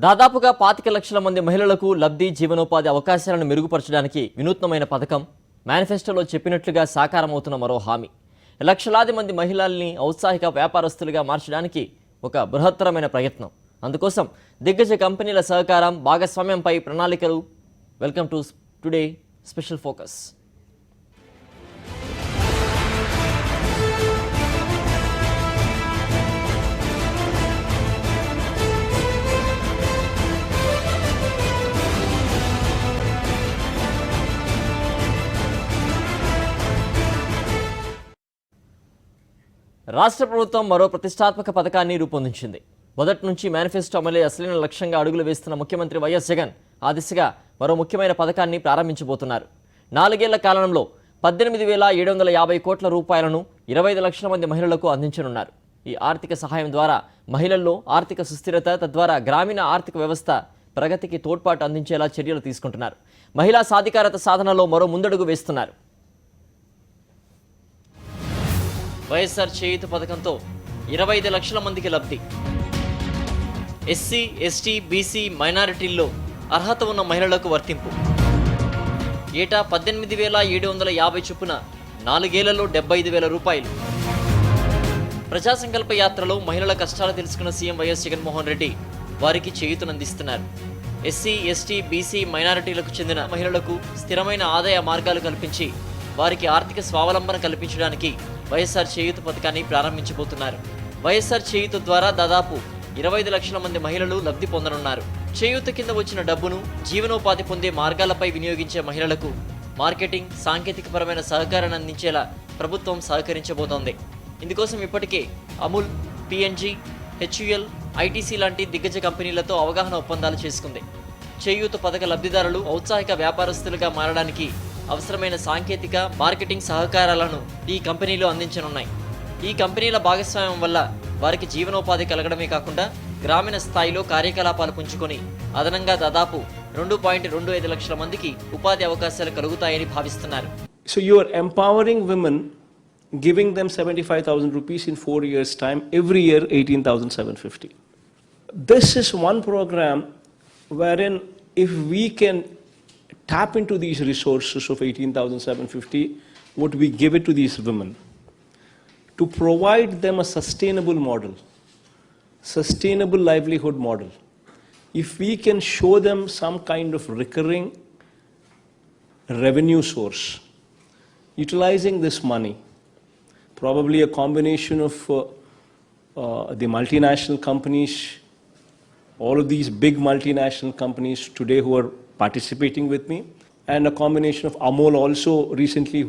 దాదాపుగా 25 లక్షల మంది మహిళలకు లబ్ధి జీవనోపాధి అవకాశాలను మెరుగుపరచడానికి వినూత్నమైన పథకం మేనిఫెస్టోలో చెప్పినట్లుగా సాకారమవుతున్న మరో హామీ. లక్షలాది మంది మహిళల్ని ఔత్సాహిక వ్యాపారస్తులుగా మార్చడానికి ఒక బృహత్తరమైన ప్రయత్నం. అందుకోసం దిగ్గజ కంపెనీల సహకారం, భాగస్వామ్యంపై ప్రణాళికలు. Welcome to today special focus. రాష్ట్ర ప్రభుత్వం మరో ప్రతిష్టాత్మక పథకాన్ని రూపొందించింది. మొదటి నుంచి మేనిఫెస్టో అమలే అసలైన లక్ష్యంగా అడుగులు వేస్తున్న ముఖ్యమంత్రి వైఎస్ జగన్ ఆ దిశగా మరో ముఖ్యమైన పథకాన్ని ప్రారంభించబోతున్నారు. 4 ఏళ్ల కాలంలో 18,750 కోట్ల రూపాయలను 25 లక్షల మంది మహిళలకు అందించనున్నారు. ఈ ఆర్థిక సహాయం ద్వారా మహిళల్లో ఆర్థిక సుస్థిరత, తద్వారా గ్రామీణ ఆర్థిక వ్యవస్థ ప్రగతికి తోడ్పాటు అందించేలా చర్యలు తీసుకుంటున్నారు. మహిళా సాధికారత సాధనలో మరో ముందడుగు వేస్తున్నారు. వైఎస్ఆర్ చేయూత పథకంతో 25 లక్షల మందికి లబ్ధి. ఎస్సీ, ఎస్టీ, బీసీ, మైనారిటీల్లో అర్హత ఉన్న మహిళలకు వర్తింపు. ఏటా 18,750 చొప్పున 4 ఏళ్లలో 75,000 రూపాయలు. ప్రజా సంకల్ప యాత్రలో మహిళల కష్టాలు తెలుసుకున్న సీఎం వైఎస్ జగన్మోహన్ రెడ్డి వారికి చేయూతనందిస్తున్నారు. ఎస్సీ, ఎస్టీ, బీసీ, మైనారిటీలకు చెందిన మహిళలకు స్థిరమైన ఆదాయ మార్గాలు కల్పించి వారికి ఆర్థిక స్వావలంబన కల్పించడానికి వైఎస్ఆర్ చేయూత పథకాన్ని ప్రారంభించబోతున్నారు. వైఎస్ఆర్ చేయూత ద్వారా దాదాపు 25 లక్షల మంది మహిళలు లబ్ధి పొందనున్నారు. చేయూత కింద వచ్చిన డబ్బును జీవనోపాధి పొందే మార్గాలపై వినియోగించే మహిళలకు మార్కెటింగ్, సాంకేతికపరమైన సహకారాన్ని అందించేలా ప్రభుత్వం సహకరించబోతోంది. ఇందుకోసం ఇప్పటికే అమూల్, పిఎన్జీ, హెచ్యుఎల్, ఐటీసీ లాంటి దిగ్గజ కంపెనీలతో అవగాహన ఒప్పందాలు చేసుకుంది. చేయూత పథక లబ్ధిదారులు ఔత్సాహిక వ్యాపారస్తులుగా మారడానికి అవసరమైన సాంకేతిక, మార్కెటింగ్ సహకారాలను ఈ కంపెనీలు అందించనున్నాయి. ఈ కంపెనీల భాగస్వామ్యం వల్ల వారికి జీవనోపాధి కలగడమే కాకుండా గ్రామీణ స్థాయిలో కార్యకలాపాలు పుంజుకొని అదనంగా దాదాపు 2.25 లక్షల మందికి ఉపాధి అవకాశాలు కలుగుతాయని భావిస్తున్నారు. So you are empowering women, giving them 75,000 rupees in 4 years' time, every year 18,750. This is one program wherein if we can tap into these resources of 18,750, would we give it to these women to provide them a sustainable model, sustainable livelihood model. If we can show them some kind of recurring revenue source, utilizing this money, probably a combination of the multinational companies, all of these big multinational companies today who are participating with me, and a combination of Amol also recently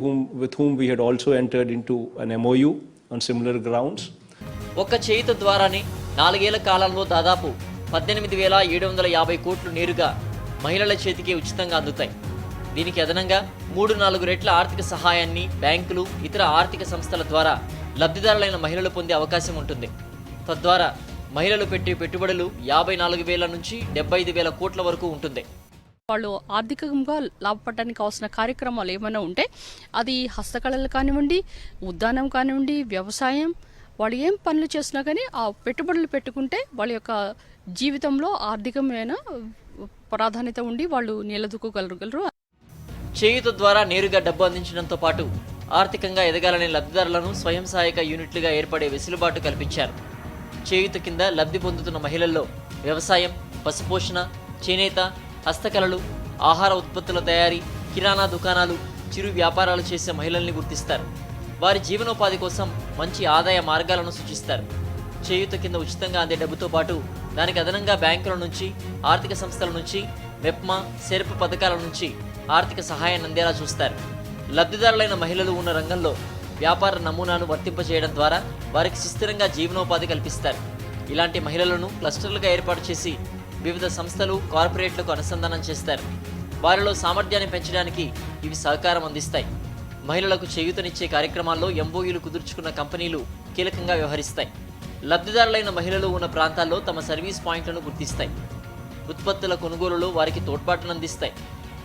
with whom we had also entered into an MOU on similar grounds. ఒక్క చేయూత ద్వారానే 4 ఏళ్ల కాలంలో దాదాపు 18,750 కోట్లు నేరుగా మహిళల చేతికి ఉచితంగా అందుతాయి. దీనికి అదనంగా 3-4 రెట్ల ఆర్థిక సహాయాన్ని బ్యాంకులు, ఇతర ఆర్థిక సంస్థల ద్వారా లబ్ధిదారులైన మహిళలు పొందే అవకాశం ఉంటుంది. తద్వారా మహిళలు పెట్టే పెట్టుబడులు 54,000 నుంచి 75,000 కోట్ల వరకు ఉంటుంది. వాళ్ళు ఆర్థికంగా లాభపడడానికి కావాల్సిన కార్యక్రమాలు ఏమైనా ఉంటే అది హస్తకళలు కానివ్వండి, ఉద్యానం కానివ్వండి, వ్యవసాయం, వాళ్ళు ఏం పనులు చేసినా కానీ ఆ పెట్టుబడులు పెట్టుకుంటే వాళ్ళ యొక్క జీవితంలో ఆర్థికమైన ప్రాధాన్యత ఉండి వాళ్ళు నిలదొక్కగలరు. చేయూత ద్వారా నేరుగా డబ్బు అందించడంతో పాటు ఆర్థికంగా ఎదగాలనే లబ్ధిదారులను స్వయం సహాయక యూనిట్లుగా ఏర్పడే వెసులుబాటు కల్పించారు. చేయూత కింద లబ్ధి పొందుతున్న మహిళల్లో వ్యవసాయం, పశుపోషణ, చేనేత, హస్తకళలు, ఆహార ఉత్పత్తుల తయారీ, కిరాణా దుకాణాలు, చిరు వ్యాపారాలు చేసే మహిళల్ని గుర్తిస్తారు. వారి జీవనోపాధి కోసం మంచి ఆదాయ మార్గాలను సూచిస్తారు. చేయూత కింద ఉచితంగా అందే డబ్బుతో పాటు దానికి అదనంగా బ్యాంకుల నుంచి, ఆర్థిక సంస్థల నుంచి, మెప్మా, సెర్ప్ పథకాల నుంచి ఆర్థిక సహాయాన్ని అందేలా చూస్తారు. లబ్ధిదారులైన మహిళలు ఉన్న రంగంలో వ్యాపార నమూనాను వర్తింపజేయడం ద్వారా వారికి సుస్థిరంగా జీవనోపాధి కల్పిస్తారు. ఇలాంటి మహిళలను క్లస్టర్లుగా ఏర్పాటు చేసి వివిధ సంస్థలు, కార్పొరేట్లకు అనుసంధానం చేస్తారు. వారిలో సామర్థ్యాన్ని పెంచడానికి ఇవి సహకారం అందిస్తాయి. మహిళలకు చేయూతనిచ్చే కార్యక్రమాల్లో ఎంఓయూలు కుదుర్చుకున్న కంపెనీలు కీలకంగా వ్యవహరిస్తాయి. లబ్ధిదారులైన మహిళలు ఉన్న ప్రాంతాల్లో తమ సర్వీస్ పాయింట్లను గుర్తిస్తాయి. ఉత్పత్తుల కొనుగోలులో వారికి తోడ్పాటును అందిస్తాయి.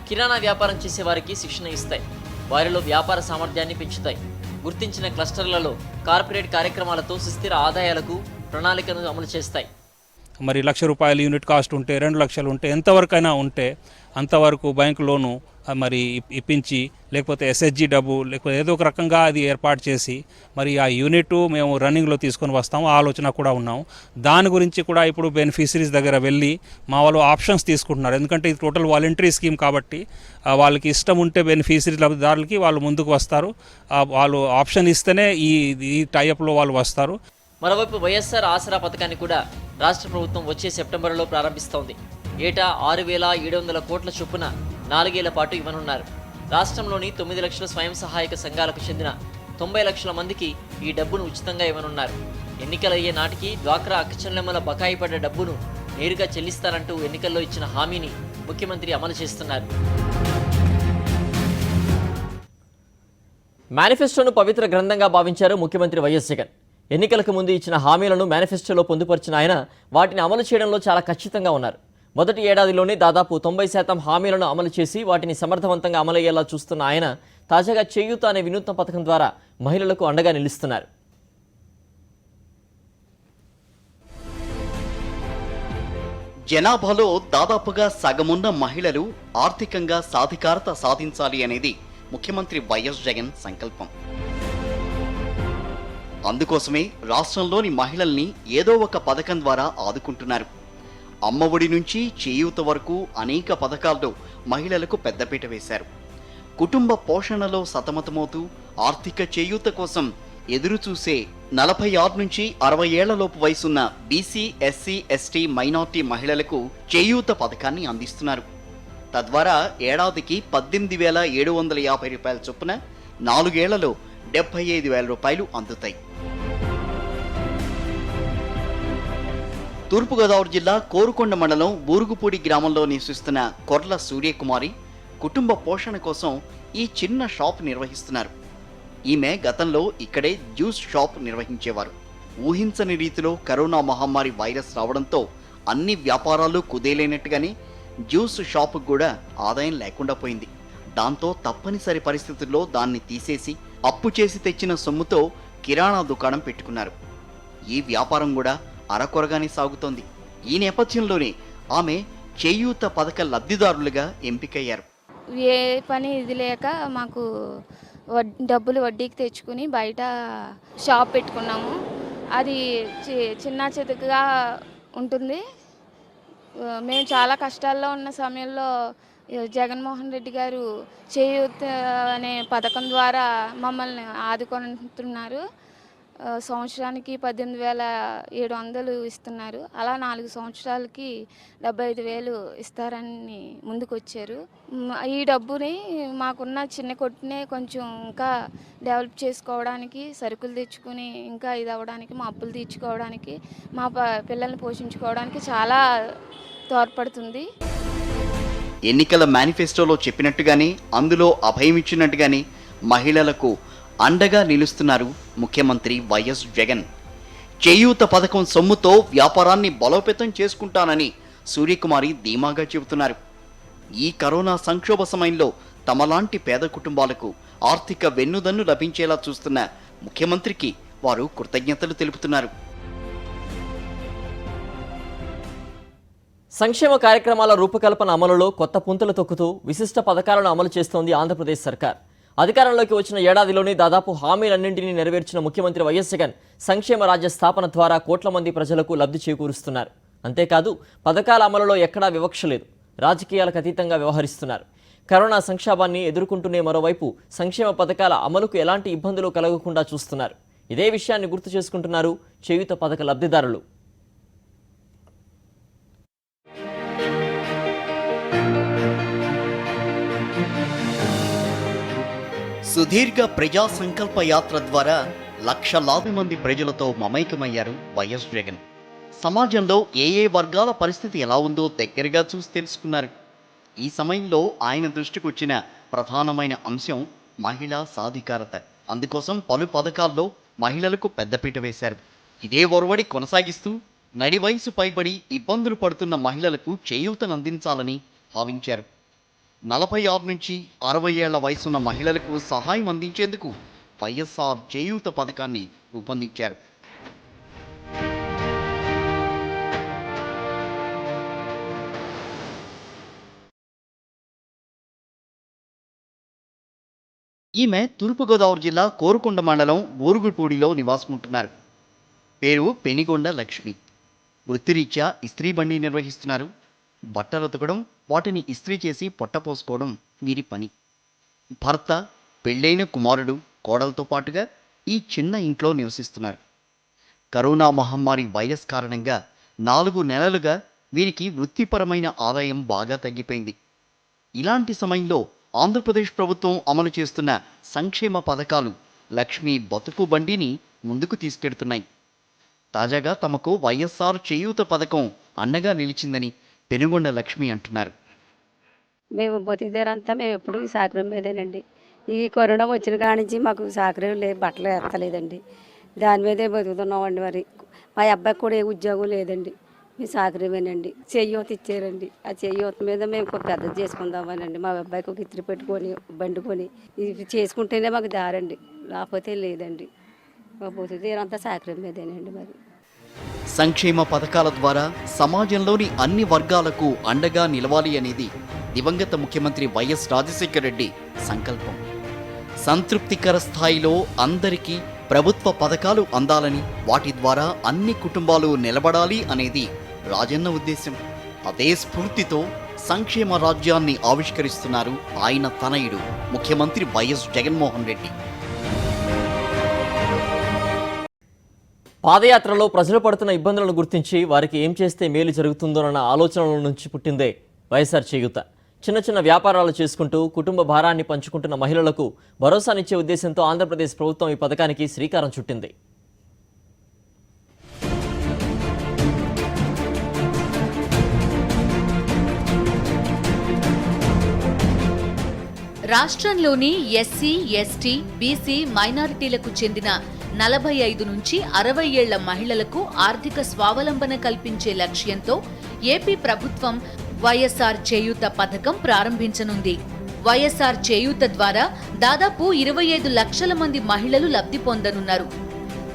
కిరాణా వ్యాపారం చేసే వారికి శిక్షణ ఇస్తాయి. వారిలో వ్యాపార సామర్థ్యాన్ని పెంచుతాయి. గుర్తించిన క్లస్టర్లలో కార్పొరేట్ కార్యక్రమాలతో సుస్థిర ఆదాయాలకు ప్రణాళికను అమలు చేస్తాయి. మరి ₹1,00,000 యూనిట్ కాస్ట్ ఉంటే 2 లక్షలు ఉంటే ఎంతవరకైనా ఉంటే అంతవరకు బ్యాంకు లోను మరి ఇప్పించి లేకపోతే ఎస్హెచ్జి డబ్బు లేకపోతే ఏదో ఒక రకంగా అది ఏర్పాటు చేసి మరి ఆ యూనిట్ మేము రన్నింగ్లో తీసుకొని వస్తాము ఆ ఆలోచన కూడా ఉన్నాము. దాని గురించి కూడా ఇప్పుడు బెనిఫిషరీస్ దగ్గర వెళ్ళి మా వాళ్ళు ఆప్షన్స్ తీసుకుంటున్నారు. ఎందుకంటే ఇది టోటల్ వాలంటరీ స్కీమ్ కాబట్టి వాళ్ళకి ఇష్టం ఉంటే బెనిఫిషరీ లబ్ధిదారులకి వాళ్ళు ముందుకు వస్తారు. వాళ్ళు ఆప్షన్ ఇస్తేనే ఈ టైఅప్లో వాళ్ళు వస్తారు. మరోవైపు వైఎస్ఆర్ ఆసరా పథకాన్ని కూడా రాష్ట్ర ప్రభుత్వం వచ్చే సెప్టెంబర్లో ప్రారంభిస్తోంది. ఏటా 6,700 కోట్ల చొప్పున 4 ఏళ్ల పాటు ఇవ్వనున్నారు. రాష్ట్రంలోని 9 లక్షల స్వయం సహాయక సంఘాలకు చెందిన 90 లక్షల మందికి ఈ డబ్బును ఉచితంగా ఇవ్వనున్నారు. ఎన్నికలయ్యే నాటికి డ్వాక్రా అక్కచెల్లెమ్మల బకాయి పడ్డ డబ్బును నేరుగా చెల్లిస్తారంటూ ఎన్నికల్లో ఇచ్చిన హామీని ముఖ్యమంత్రి అమలు చేస్తున్నారు. మేనిఫెస్టోను పవిత్ర గ్రంథంగా భావించారు ముఖ్యమంత్రి వైఎస్ జగన్. ఎన్నికలకు ముందు ఇచ్చిన హామీలను మేనిఫెస్టోలో పొందుపరిచిన ఆయన వాటిని అమలు చేయడంలో చాలా ఖచ్చితంగా ఉన్నారు. మొదటి ఏడాదిలోనే దాదాపు 90% హామీలను అమలు చేసి వాటిని సమర్థవంతంగా అమలయ్యేలా చూస్తున్న ఆయన తాజాగా చేయూత అనే వినూత్న పథకం ద్వారా మహిళలకు అండగా నిలుస్తున్నారు. జనాభాలో దాదాపుగా సగమున్న మహిళలు ఆర్థికంగా సాధికారత సాధించాలి అనేది ముఖ్యమంత్రి వైఎస్ జగన్ సంకల్పం. అందుకోసమే రాష్ట్రంలోని మహిళల్ని ఏదో ఒక పథకం ద్వారా ఆదుకుంటున్నారు. అమ్మఒడి నుంచి చేయూత వరకు అనేక పథకాల్లో మహిళలకు పెద్దపీట వేశారు. కుటుంబ పోషణలో సతమతమవుతూ ఆర్థిక చేయూత కోసం ఎదురు చూసే 46 నుంచి 60 ఏళ్లలోపు వయసున్న బీసీ, ఎస్సీ, ఎస్టీ, మైనార్టీ మహిళలకు చేయూత పథకాన్ని అందిస్తున్నారు. తద్వారా ఏడాదికి ₹18,750 చొప్పున 4 ఏళ్లలో ₹75,000 అందుతాయి. తూర్పుగోదావరి జిల్లా కోరుకొండ మండలం బూరుగుపూడి గ్రామంలో నివసిస్తున్న కొర్ల సూర్యకుమారి కుటుంబ పోషణ కోసం ఈ చిన్న షాప్ నిర్వహిస్తున్నారు. ఈమె గతంలో ఇక్కడే జ్యూస్ షాప్ నిర్వహించేవారు. ఊహించని రీతిలో కరోనా మహమ్మారి వైరస్ రావడంతో అన్ని వ్యాపారాలు కుదేలైనట్టుగానే జ్యూస్ షాప్ కూడా ఆదాయం లేకుండా పోయింది. దాంతో తప్పనిసరి పరిస్థితుల్లో దాన్ని తీసేసి అప్పు చేసి తెచ్చిన సొమ్ముతో కిరాణా దుకాణం పెట్టుకున్నారు. ఈ వ్యాపారం కూడా అరకొరగానే సాగుతోంది. ఈ నేపథ్యంలోనే ఆమె చేయూత పథక లబ్ధిదారులుగా ఎంపికయ్యారు. ఏ పని ఇది లేక మాకు డబ్బులు వడ్డీకి తెచ్చుకుని బయట షాప్ పెట్టుకున్నాము. అది చిన్న చితకగా ఉంటుంది. మేము చాలా కష్టాల్లో ఉన్న సమయంలో జగన్మోహన్ రెడ్డి గారు చేయూత అనే పథకం ద్వారా మమ్మల్ని ఆదుకుంటున్నారు. సంవత్సరానికి 18,700 ఇస్తున్నారు. అలా 4 సంవత్సరాలకి 75,000 ఇస్తారని ముందుకు వచ్చారు. ఈ డబ్బుని మాకున్న చిన్న కొట్టునే కొంచెం ఇంకా డెవలప్ చేసుకోవడానికి, సరుకులు తెచ్చుకుని ఇంకా ఇది అవ్వడానికి, మా అప్పులు తీర్చుకోవడానికి, మా పిల్లల్ని పోషించుకోవడానికి చాలా తోడ్పడుతుంది. ఎన్నికల మేనిఫెస్టోలో చెప్పినట్టుగానే అందులో అభయం ఇచ్చినట్టుగానే మహిళలకు అండగా నిలుస్తున్నారు ముఖ్యమంత్రి వైఎస్ జగన్. చేయూత పథకం సొమ్ముతో వ్యాపారాన్ని బలోపేతం చేసుకుంటానని సూర్యకుమారి ధీమాగా చెబుతున్నారు. ఈ కరోనా సంక్షోభ సమయంలో తమలాంటి పేద కుటుంబాలకు ఆర్థిక వెన్నుదన్ను లభించేలా చూస్తున్న ముఖ్యమంత్రికి వారు కృతజ్ఞతలు తెలుపుతున్నారు. సంక్షేమ కార్యక్రమాల రూపకల్పన అమలులో కొత్త పుంతలు తొక్కుతూ విశిష్ట పథకాలను అమలు చేస్తోంది ఆంధ్రప్రదేశ్ సర్కార్. అధికారంలోకి వచ్చిన ఏడాదిలోనే దాదాపు హామీలన్నింటినీ నెరవేర్చిన ముఖ్యమంత్రి వైఎస్ జగన్ సంక్షేమ రాజ్య స్థాపన ద్వారా కోట్ల మంది ప్రజలకు లబ్ధి చేకూరుస్తున్నారు. అంతేకాదు పథకాల అమలులో ఎక్కడా వివక్ష లేదు. రాజకీయాలకు అతీతంగా వ్యవహరిస్తున్నారు. కరోనా సంక్షోభాన్ని ఎదుర్కొంటూనే మరోవైపు సంక్షేమ పథకాల అమలుకు ఎలాంటి ఇబ్బందులు కలగకుండా చూస్తున్నారు. ఇదే విషయాన్ని గుర్తు చేసుకుంటున్నారు చేయూత పథక లబ్ధిదారులు. సుదీర్ఘ ప్రజా సంకల్ప యాత్ర ద్వారా లక్షలాది మంది ప్రజలతో మమైకమయ్యారు వైఎస్ జగన్. సమాజంలో ఏ వర్గాల పరిస్థితి ఎలా ఉందో దగ్గరగా చూసి తెలుసుకున్నారు. ఈ సమయంలో ఆయన దృష్టికి వచ్చిన ప్రధానమైన అంశం మహిళా సాధికారత. అందుకోసం పలు పథకాల్లో మహిళలకు పెద్దపీట వేశారు. ఇదే ఒరవడి కొనసాగిస్తూ నడి వయసు పైబడి ఇబ్బందులు పడుతున్న మహిళలకు చేయూతను అందించాలని భావించారు. 46 నుంచి 60 ఏళ్ల వయసున్న మహిళలకు సహాయం అందించేందుకు వైఎస్ఆర్ చేయూత పథకాన్ని రూపొందించారు. ఈమె తూర్పుగోదావరి జిల్లా కోరుకొండ మండలం బూరుగుపూడిలో నివాసముంటున్నారు. పేరు పెనిగొండ లక్ష్మి. వృత్తిరీత్యా ఇస్త్రీ బండి నిర్వహిస్తున్నారు. బట్టలు ఉతకడం, వాటిని ఇస్త్రీ చేసి పొట్టపోసుకోవడం వీరి పని. భర్త, పెళ్ళైన కుమారుడు, కోడలతో పాటుగా ఈ చిన్న ఇంట్లో నివసిస్తున్నారు. కరోనా మహమ్మారి వైరస్ కారణంగా 4 నెలలుగా వీరికి వృత్తిపరమైన ఆదాయం బాగా తగ్గిపోయింది. ఇలాంటి సమయంలో ఆంధ్రప్రదేశ్ ప్రభుత్వం అమలు చేస్తున్న సంక్షేమ పథకాలు లక్ష్మి బతుకు బండిని ముందుకు తీసుకెడుతున్నాయి. తాజాగా తమకు వైఎస్ఆర్ చేయూత పథకం అండగా నిలిచిందని పెనుగొండ లక్ష్మి అంటున్నారు. మేము బతిదేరంతా మేము ఎప్పుడు ఈ సాకరం మీదేనండి. ఈ కరోనా వచ్చిన కాడి నుంచి మాకు సాకరం లేదు, బట్టలు ఎత్తలేదండి. దాని మీదే బతుకుతున్నామండి. మరి మా అబ్బాయికి కూడా ఏ ఉద్యోగం లేదండి. మీ సాకరమేనండి. చెయ్యూత ఇచ్చారండి. ఆ చెయ్యూత మీద మేము ఒక పెద్ద చేసుకుందామనండి. మా అబ్బాయికి ఒక ఇత్రి పెట్టుకొని బండి కొని ఇది చేసుకుంటేనే మాకు దారండి, లేకపోతే లేదండి. మా బతిదేరంతా సాకరం మీదేనండి. మరి సంక్షేమ పథకాల ద్వారా సమాజంలోని అన్ని వర్గాలకు అండగా నిలవాలి అనేది దివంగత ముఖ్యమంత్రి వైఎస్ రాజశేఖర రెడ్డి సంకల్పం. సంతృప్తికర స్థాయిలో అందరికీ ప్రభుత్వ పథకాలు అందాలని, వాటి ద్వారా అన్ని కుటుంబాలు నిలబడాలి అనేది రాజన్న ఉద్దేశం. అదే స్ఫూర్తితో సంక్షేమ రాజ్యాన్ని ఆవిష్కరిస్తున్నారు ఆయన తనయుడు ముఖ్యమంత్రి వైఎస్ జగన్మోహన్ రెడ్డి. పాదయాత్రలో ప్రజలు పడుతున్న ఇబ్బందులను గుర్తించి వారికి ఏం చేస్తే మేలు జరుగుతుందోనన్న ఆలోచనల నుంచి పుట్టిందే వైఎస్ఆర్ చేయూత. చిన్న చిన్న వ్యాపారాలు చేసుకుంటూ కుటుంబ భారాన్ని పంచుకుంటున్న మహిళలకు భరోసానిచ్చే ఉద్దేశంతో ఆంధ్రప్రదేశ్ ప్రభుత్వం ఈ పథకానికి శ్రీకారం చుట్టింది. రాష్ట్రంలోని ఎస్సీ, ఎస్టీ, బీసీ, మైనారిటీలకు చెందిన 45 నుంచి 60 ఏళ్ల మహిళలకు ఆర్థిక స్వావలంబన కల్పించే లక్ష్యంతో ఏపీ ప్రభుత్వం వైఎస్ఆర్ చేయూత పథకం ప్రారంభించనుంది. వైఎస్ఆర్ చేయూత ద్వారా దాదాపు 25 లక్షల మంది మహిళలు లబ్ధి పొందనున్నారు.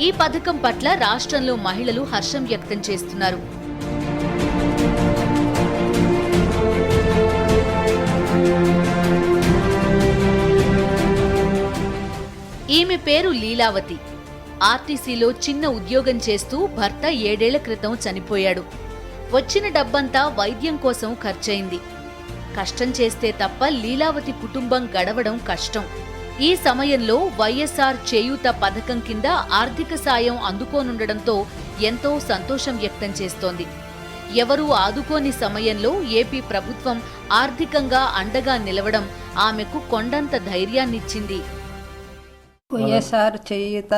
ఈ పథకం పట్ల రాష్ట్రంలో మహిళలు హర్షం వ్యక్తం చేస్తున్నారు. ఈమె పేరు లీలావతి. ఆర్టీసీలో చిన్న ఉద్యోగం చేస్తూ భర్త 7 ఏళ్ల క్రితం చనిపోయాడు. వచ్చిన డబ్బంతా వైద్యం కోసం ఖర్చయింది. కష్టం చేస్తే తప్ప లీలావతి కుటుంబం గడవడం కష్టం. ఈ సమయంలో వైఎస్ఆర్ చేయూత పథకం కింద ఆర్థిక సాయం అందుకోనుండడంతో ఎంతో సంతోషం వ్యక్తం చేస్తోంది. ఎవరూ ఆదుకోని సమయంలో ఏపీ ప్రభుత్వం ఆర్థికంగా అండగా నిలవడం ఆమెకు కొండంత ధైర్యాన్నిచ్చింది. వైఎస్ఆర్ చేయూత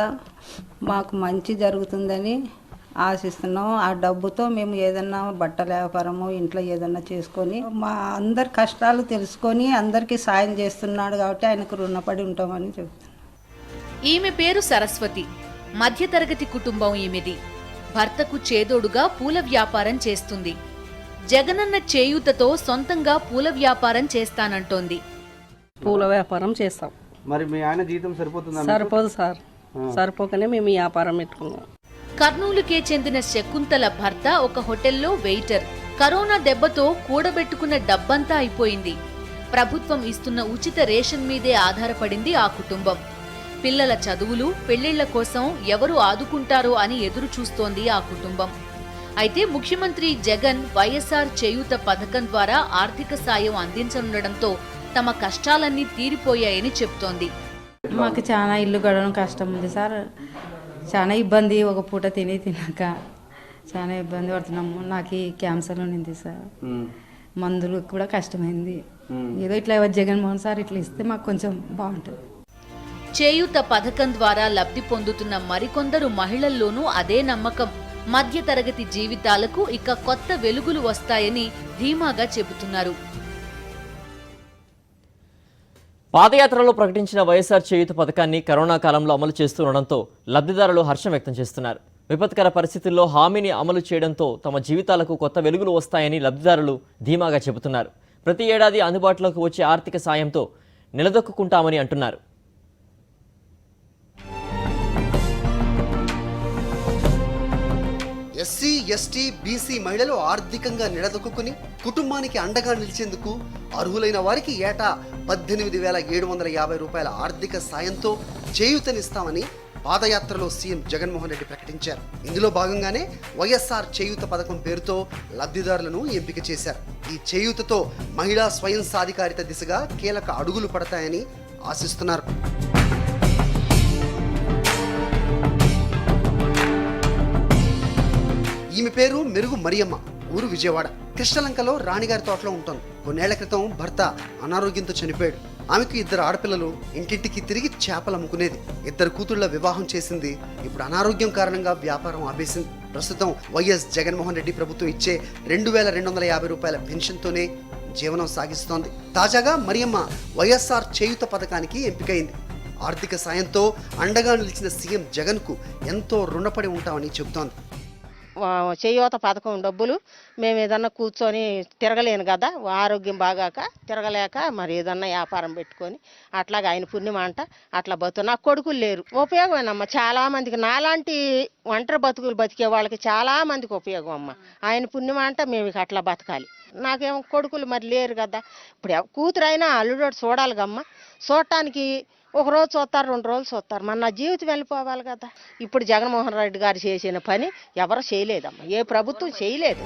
మాకు మంచి జరుగుతుందని ఆశిస్తున్నాం. ఆ డబ్బుతో మేము ఏదన్నా బట్టల వ్యాపారము ఇంట్లో ఏదన్నా చేసుకొని మా అందరి కష్టాలు తెలుసుకొని అందరికీ సాయం చేస్తున్నాడు కాబట్టి ఆయనకు రుణపడి ఉంటామని చెప్తున్నాం. ఈమె పేరు సరస్వతి. మధ్యతరగతి కుటుంబం ఈమెది. భర్తకు చేదోడుగా పూల వ్యాపారం చేస్తుంది. జగనన్న చేయూతతో సొంతంగా పూల వ్యాపారం చేస్తానంటోంది. పూల వ్యాపారం చేస్తాం. మరి మీ ఆయన జీతం సరిపోతుందా? సరిపోదు సార్, సరిపోకనే మేము ఈ వ్యాపారం పెట్టుకున్నాం. కర్నూలుకే చెందిన శకుంతల భర్త ఒక హోటల్లో వెయిటర్. కరోనా దెబ్బతో కూడబెట్టుకున్న డబ్బంతా అయిపోయింది. ప్రభుత్వం ఇస్తున్న ఉచిత రేషన్ మీదే ఆధారపడింది ఆ కుటుంబం. పిల్లల చదువులు, పెళ్లిళ్ల కోసం ఎవరు ఆదుకుంటారో అని ఎదురు చూస్తోంది ఆ కుటుంబం. అయితే ముఖ్యమంత్రి జగన్ వైఎస్ఆర్ చేయూత పథకం ద్వారా ఆర్థిక సాయం అందించనుండడంతో తమ కష్టాలన్నీ తీరిపోయాయని చెప్తోంది. మాకు చాలా ఇల్లు గడవడం కష్టం ఉంది సార్. చాలా ఇబ్బంది, ఒక పూట తినక చాలా ఇబ్బంది పడుతున్నాము. నాకు క్యాన్సర్ ఉంది సార్, మందులు కూడా కష్టమైంది. ఏదో ఇట్లా జగన్మోహన్ సార్ ఇట్లా ఇస్తే మాకు కొంచెం బాగుంటుంది. చేయూత పథకం ద్వారా లబ్ధి పొందుతున్న మరికొందరు మహిళల్లోనూ అదే నమ్మకం. మధ్యతరగతి జీవితాలకు ఇక కొత్త వెలుగులు వస్తాయని ధీమాగా చెబుతున్నారు. పాదయాత్రలో ప్రకటించిన వైఎస్ఆర్ చేయూత పథకాన్ని కరోనా కాలంలో అమలు చేస్తుండడంతో లబ్ధిదారులు హర్షం వ్యక్తం చేస్తున్నారు. విపత్కర పరిస్థితుల్లో హామీని అమలు చేయడంతో తమ జీవితాలకు కొత్త వెలుగులు వస్తాయని లబ్ధిదారులు ధీమాగా చెబుతున్నారు. ప్రతి ఏడాది అందుబాటులోకి వచ్చే ఆర్థిక సాయంతో నిలదొక్కుంటామని అంటున్నారు. ఎస్సీ, ఎస్టీ, బీసీ మహిళలు ఆర్థికంగా నిలదొక్కుని కుటుంబానికి అండగా నిలిచేందుకు అర్హులైన వారికి ఏటా 18,750 రూపాయల ఆర్థిక సాయంతో చేయూతనిస్తామని పాదయాత్రలో సీఎం జగన్మోహన్ రెడ్డి ప్రకటించారు. ఇందులో భాగంగానే వైఎస్ఆర్ చేయూత పథకం పేరుతో లబ్ధిదారులను ఎంపిక చేశారు. ఈ చేయూతతో మహిళా స్వయం సాధికారిత దిశగా కీలక అడుగులు పడతాయని ఆశిస్తున్నారు. ఈమె పేరు మెరుగు మరియమ్మ, ఊరు విజయవాడ. కృష్ణలంకలో రాణిగారి తోటలో ఉంటుంది. కొన్నేళ్ల క్రితం భర్త అనారోగ్యంతో చనిపోయాడు. ఆమెకు 2 ఆడపిల్లలు. ఇంటింటికి తిరిగి చేపలు అమ్ముకునేది. 2 కూతుళ్ల వివాహం చేసింది. ఇప్పుడు అనారోగ్యం కారణంగా వ్యాపారం ఆపేసింది. ప్రస్తుతం వైఎస్ జగన్మోహన్ రెడ్డి ప్రభుత్వం ఇచ్చే 2,250 రూపాయల పెన్షన్తోనే జీవనం సాగిస్తోంది. తాజాగా మరియమ్మ వైఎస్ఆర్ చేయూత పథకానికి ఎంపికైంది. ఆర్థిక సాయంతో అండగా నిలిచిన సీఎం జగన్కు ఎంతో రుణపడి ఉంటామని చెబుతోంది. చేయూత పథకం డబ్బులు మేము ఏదన్నా కూర్చొని తిరగలేను కదా, ఆరోగ్యం బాగాక తిరగలేక మరి ఏదన్నా వ్యాపారం పెట్టుకొని అట్లాగే ఆయన పుణ్యం అంట అట్లా బతు. నాకు కొడుకులు లేరు. ఉపయోగమేనమ్మా చాలా మందికి. నాలాంటి ఒంటరి బతుకులు బతికే వాళ్ళకి చాలా మందికి ఉపయోగం అమ్మ. ఆయన పుణ్యం అంట మేము ఇక అట్లా బతకాలి. నాకేమో కొడుకులు మరి లేరు కదా. ఇప్పుడు కూతురు అయినా అల్లుడు చూడాలి కమ్మ. చూడటానికి 1 రోజు చూస్తారు, 2 రోజులు చూస్తారు. మన నా జీవితం వెళ్ళిపోవాలి కదా. ఇప్పుడు జగన్మోహన్ రెడ్డి గారు చేసిన పని ఎవరు చేయలేదమ్మా, ఏ ప్రభుత్వం చేయలేదు.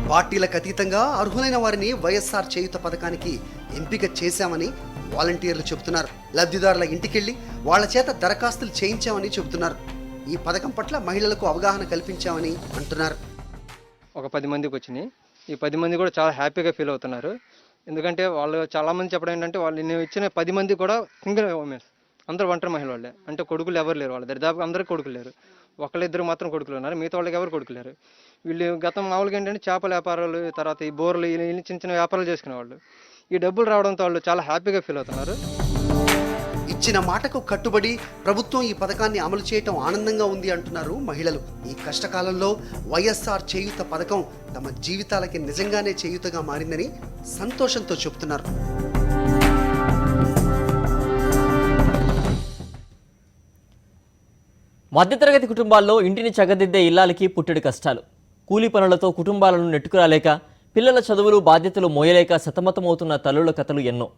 పార్టీలకు అతీతంగా అర్హులైన వారిని వైఎస్ఆర్ చేయూత పథకానికి ఎంపిక చేశామని వాలంటీర్లు చెబుతున్నారు. లబ్ధిదారుల ఇంటికెళ్లి వాళ్ల చేత దరఖాస్తులు చేయించామని చెబుతున్నారు. ఈ పథకం పట్ల మహిళలకు అవగాహన కల్పించామని అంటున్నారు. ఒక 10 మందికి వచ్చినాయి. ఈ 10 మంది కూడా చాలా హ్యాపీగా ఫీల్ అవుతున్నారు. ఎందుకంటే వాళ్ళు చాలామంది చెప్పడం ఏంటంటే వాళ్ళు నేను ఇచ్చిన 10 మంది కూడా సింగిల్ ఉమెన్స్, అందరూ ఒంటరి మహిళ వాళ్ళే. అంటే కొడుకులు ఎవరు లేరు. వాళ్ళు దరిదాపు అందరికీ కొడుకులు లేరు. 1-2 మాత్రం కొడుకులు ఉన్నారు. మిగతా వాళ్ళకి ఎవరు కొడుకులు లేరు. వీళ్ళు గతం మామూలుగా ఏంటంటే చేపల వ్యాపారాలు, తర్వాత ఈ బోర్లు, చిన్న చిన్న వ్యాపారాలు చేసుకునేవాళ్ళు. ఈ డబ్బులు రావడంతో వాళ్ళు చాలా హ్యాపీగా ఫీల్ అవుతున్నారు. ఇచ్చిన మాటకు కట్టుబడి ప్రభుత్వం ఈ పథకాన్ని అమలు చేయటం ఆనందంగా ఉంది అంటున్నారు మహిళలు. ఈ కష్టకాలంలో వైఎస్ఆర్ చేయూత పథకం తమ జీవితాలకి నిజంగానే చేయూతగా మారిందని సంతోషంతో చెబుతున్నారు. మధ్యతరగతి కుటుంబాల్లో ఇంటిని చక్కదిద్దే ఇల్లాలకి పుట్టెడు కష్టాలు. కూలీ పనులతో కుటుంబాలను నెట్టుకురాలేక, పిల్లల చదువులు బాధ్యతలు మోయలేక సతమతమవుతున్న తల్లుల కథలు ఎన్నో.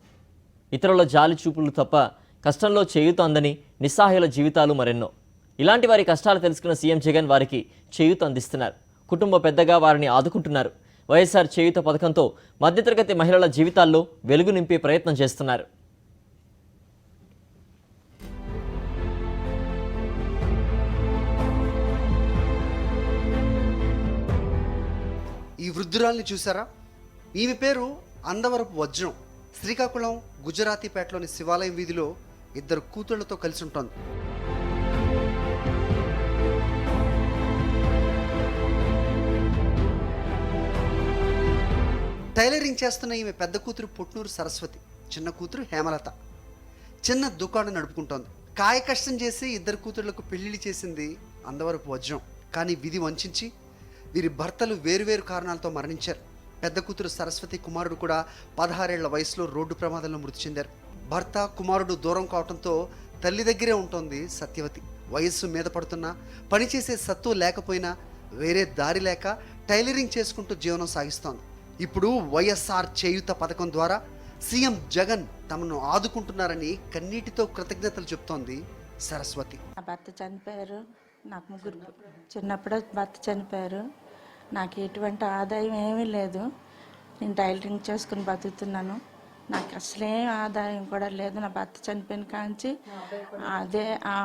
ఇతరుల జాలి చూపులు తప్ప కష్టంలో చేయూత అందని నిస్సహాయుల జీవితాలు మరెన్నో. ఇలాంటి వారి కష్టాలు తెలుసుకున్న సీఎం జగన్ వారికి చేయూత అందిస్తున్నారు. కుటుంబ పెద్దగా వారిని ఆదుకుంటున్నారు. వైఎస్ఆర్ చేయూత పథకంతో మధ్యతరగతి మహిళల జీవితాల్లో వెలుగు నింపే ప్రయత్నం చేస్తున్నారు. ఈ వృద్ధురాల్ని చూసారా? ఈమె పేరు అందవరపు వజ్రం. శ్రీకాకుళం గుజరాతీపేటలోని శివాలయం వీధిలో 2 కూతుళ్లతో కలిసి ఉంటుంది. టైలరింగ్ చేస్తున్న ఈమె పెద్ద కూతురు పుట్నూరు సరస్వతి, చిన్న కూతురు హేమలత. చిన్న దుకాణం నడుపుకుంటోంది. కాయ కష్టం చేసి 2 కూతుళ్లకు పెళ్లిళ్ళు చేసింది అందవరపు వజ్రం. కానీ విధి వంచి వీరి భర్తలు వేరువేరు కారణాలతో మరణించారు. పెద్ద కూతురు సరస్వతి కుమారుడు కూడా 16 ఏళ్ల వయసులో రోడ్డు ప్రమాదంలో మృతి చెందారు. భర్త కుమారుడు దూరం కావడంతో తల్లి దగ్గరే ఉంటుంది సత్యవతి. వయస్సు మీద పడుతున్నా, పనిచేసే సత్తు లేకపోయినా వేరే దారి లేక టైలరింగ్ చేసుకుంటూ జీవనం సాగిస్తోంది. ఇప్పుడు వైఎస్ఆర్ చేయూత పథకం ద్వారా సీఎం జగన్ తమను ఆదుకుంటున్నారని కన్నీటితో కృతజ్ఞతలు చెప్తోంది సరస్వతి. నా భర్త చనిపోయారు. నాకు 3 చిన్నప్పుడే భర్త చనిపోయారు. నాకు ఎటువంటి ఆదాయం ఏమీ లేదు. నేను టైలరింగ్ చేసుకుని బతుకుతున్నాను. నాకు అసలే ఆదాయం కూడా లేదు. నా భర్త చనిపోయిన కాంచి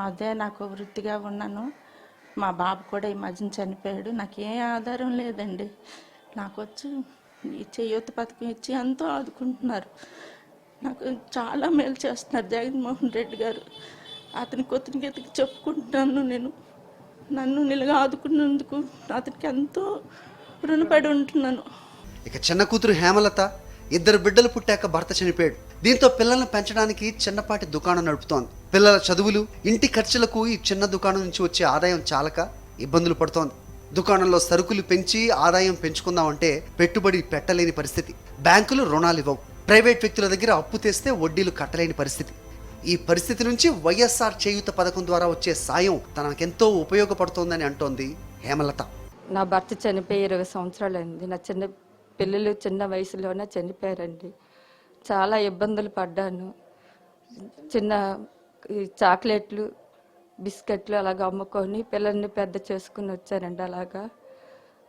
అదే నాకు వృత్తిగా ఉన్నాను. మా బాబు కూడా ఈ మధ్యన చనిపోయాడు. నాకు ఏ ఆధారం లేదండి. నాకు వచ్చి ఈ చేయూత పథకం ఇచ్చి ఎంతో ఆదుకుంటున్నారు. నాకు చాలా మేలు చేస్తున్నారు జగన్మోహన్ రెడ్డి గారు. అతని కృతజ్ఞతకి చెప్పుకుంటున్నాను. నేను నన్ను నిలగా ఆదుకున్నందుకు అతనికి ఎంతో రుణపడి ఉంటున్నాను. ఇక చిన్న కూతురు హేమలత 2 బిడ్డలు పుట్టాక భర్త చనిపోయాడు. దీంతో పిల్లలను పెంచడానికి చిన్నపాటి దుకాణం నడుపుతోంది. పిల్లల చదువులు, ఇంటి ఖర్చులకు ఈ చిన్న దుకాణం నుంచి వచ్చే ఆదాయం చాలక ఇబ్బందులు పడుతోంది. దుకాణంలో సరుకులు పెంచి ఆదాయం పెంచుకుందామంటే పెట్టుబడి పెట్టలేని పరిస్థితి. బ్యాంకులు రుణాలు ఇవ్వవు. ప్రైవేట్ వ్యక్తుల దగ్గర అప్పు తెస్తే వడ్డీలు కట్టలేని పరిస్థితి. ఈ పరిస్థితి నుంచి వైఎస్ఆర్ చేయూత పథకం ద్వారా వచ్చే సాయం తనకెంతో ఉపయోగపడుతోందని అంటోంది హేమలత. నా భర్త చనిపోయి 20 సంవత్సరాలు అయింది. నా పిల్లలు చిన్న వయసులోనే చనిపోయారండి. చాలా ఇబ్బందులు పడ్డాను. చిన్న చాక్లెట్లు, బిస్కెట్లు అలాగ అమ్ముకొని పిల్లల్ని పెద్ద చేసుకుని వచ్చారండి. అలాగా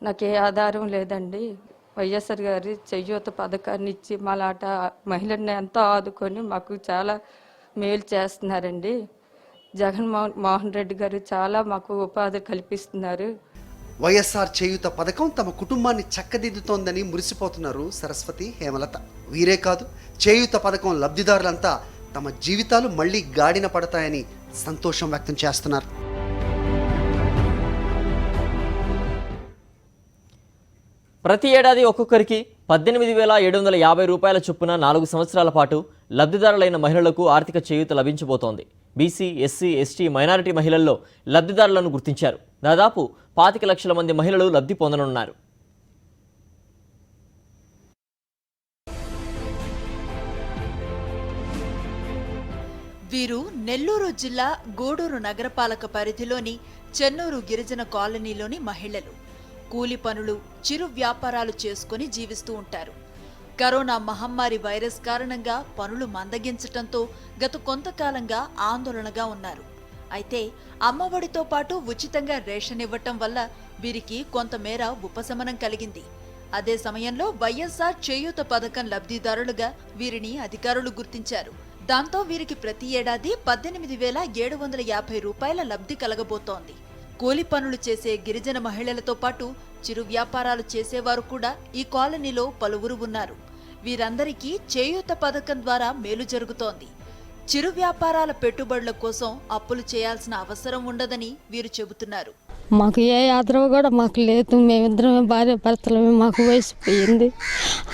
నాకు ఏ ఆధారం లేదండి. వైఎస్ఆర్ గారి చేయూత పథకాన్ని ఇచ్చి మాలాట మహిళల్ని ఎంతో ఆదుకొని మాకు చాలా మేలు చేస్తున్నారండి. జగన్మోహన్ రెడ్డి గారు చాలా మాకు ఉపాధి కల్పిస్తున్నారు. వైఎస్ఆర్ చేయూత పథకం తమ కుటుంబాన్ని చక్కదిద్దుతోందని మురిసిపోతున్నారు సరస్వతి, హేమలత. వీరే కాదు, చేయూత పథకం లబ్ధిదారులంతా తమ జీవితాలు మళ్లీ గాడిన పడతాయని సంతోషం వ్యక్తం చేస్తున్నారు. ప్రతి ఏడాది ఒక్కొక్కరికి 18,750 రూపాయల చొప్పున 4 సంవత్సరాల పాటు లబ్ధిదారులైన మహిళలకు ఆర్థిక చేయూత లభించబోతోంది. బీసీ, ఎస్సీ, ఎస్టీ, మైనారిటీ మహిళల్లో లబ్ధిదారులను గుర్తించారు. దాదాపు 25 లక్షల మంది మహిళలు లబ్ధి పొందనున్నారు. వీరు నెల్లూరు జిల్లా గూడూరు నగరపాలక పరిధిలోని చెన్నూరు గిరిజన కాలనీలోని మహిళలు. కూలి పనులు, చిరు వ్యాపారాలు చేసుకుని జీవిస్తూ ఉంటారు. కరోనా మహమ్మారి వైరస్ కారణంగా పనులు మందగించటంతో గత కొంతకాలంగా ఆందోళనగా ఉన్నారు. అయితే అమ్మఒడితో పాటు ఉచితంగా రేషన్ ఇవ్వటం వల్ల వీరికి కొంతమేర ఉపశమనం కలిగింది. అదే సమయంలో వైఎస్ఆర్ చేయూత పథకం లబ్ధిదారులుగా వీరిని అధికారులు గుర్తించారు. దాంతో వీరికి ప్రతి ఏడాది 18,750 రూపాయల లబ్ధి కలగబోతోంది. కూలి పనులు చేసే గిరిజన మహిళలతో పాటు చిరు వ్యాపారాలు చేసేవారు కూడా ఈ కాలనీలో పలువురు ఉన్నారు. వీరందరికీ చేయూత పథకం ద్వారా మేలు జరుగుతోంది. చిరు వ్యాపారాల పెట్టుబడుల కోసం అప్పులు చేయాల్సిన అవసరం ఉండదని వీరు చెబుతున్నారు. మాకు ఏ ఆదరవు కూడా మాకు లేదు. మేమిద్దరమే భార్య భర్తలమే. మాకు వయసు పోయింది.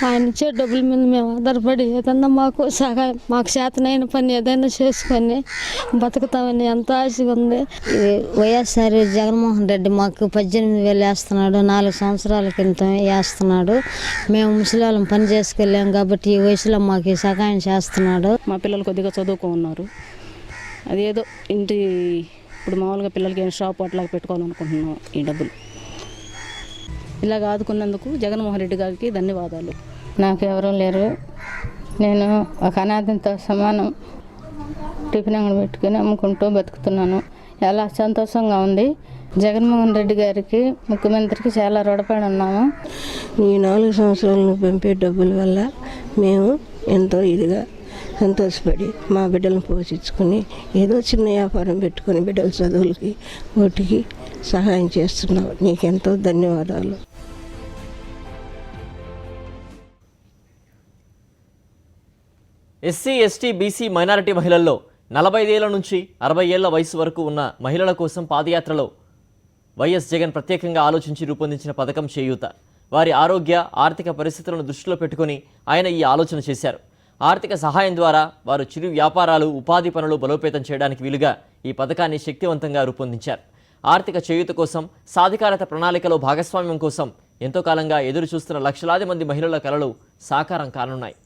ఆయన ఇచ్చే డబ్బుల మీద మేము ఆధారపడి ఏదన్నా మాకు సహాయం, మాకు చేతనైన పని ఏదైనా చేసుకొని బతుకుతామని ఎంతో ఆశగా ఉంది. వైఎస్ఆర్ జగన్మోహన్ రెడ్డి మాకు 18,000 వేస్తున్నాడు. 4 సంవత్సరాల క్రితం వేస్తున్నాడు. మేము ముసలాళ్ళం పని చేసుకెళ్ళాం కాబట్టి ఈ వయసులో మాకు సహాయం చేస్తున్నాడు. మా పిల్లలు కొద్దిగా చదువుకున్నారు. అదేదో ఇంటి ఇప్పుడు మామూలుగా పిల్లలకి ఏం షాప్ అట్లా పెట్టుకోవాలనుకుంటున్నాం. ఈ డబ్బులు ఇలాగ ఆదుకున్నందుకు జగన్మోహన్ రెడ్డి గారికి ధన్యవాదాలు. నాకు ఎవరూ లేరు. నేను ఒక అనాథంతో సమానం. టిఫిన్ అంగడి పెట్టుకుని అమ్ముకుంటూ బతుకుతున్నాను. చాలా సంతోషంగా ఉంది. జగన్మోహన్ రెడ్డి గారికి, ముఖ్యమంత్రికి చాలా రుణపడి ఉన్నాము. ఈ 4 సంవత్సరాలను పంపే డబ్బుల వల్ల మేము ఎంతో ఇదిగా సంతోషపడి మా బిడ్డలను పోషించుకొని ఏదో చిన్న వ్యాపారం పెట్టుకొని బిడ్డల చదువులకి వాటికి సహాయం చేస్తున్నాం. నీకెంతో ధన్యవాదాలు. ఎస్సీ, ఎస్టీ, బీసీ, మైనారిటీ మహిళల్లో 45 ఏళ్ల నుంచి 60 ఏళ్ల వయసు వరకు ఉన్న మహిళల కోసం పాదయాత్రలో వైఎస్ జగన్ ప్రత్యేకంగా ఆలోచించి రూపొందించిన పథకం చేయూత. వారి ఆరోగ్య, ఆర్థిక పరిస్థితులను దృష్టిలో పెట్టుకుని ఆయన ఈ ఆలోచన చేశారు. ఆర్థిక సహాయం ద్వారా వారు చిరు వ్యాపారాలు, ఉపాధి పనులు బలోపేతం చేయడానికి వీలుగా ఈ పథకాన్ని శక్తివంతంగా రూపొందించారు. ఆర్థిక చేయూత కోసం, సాధికారత ప్రణాళికలో భాగస్వామ్యం కోసం ఎంతో కాలంగా ఎదురు చూస్తున్న లక్షలాది మంది మహిళల కలలు సాకారం కానున్నాయి.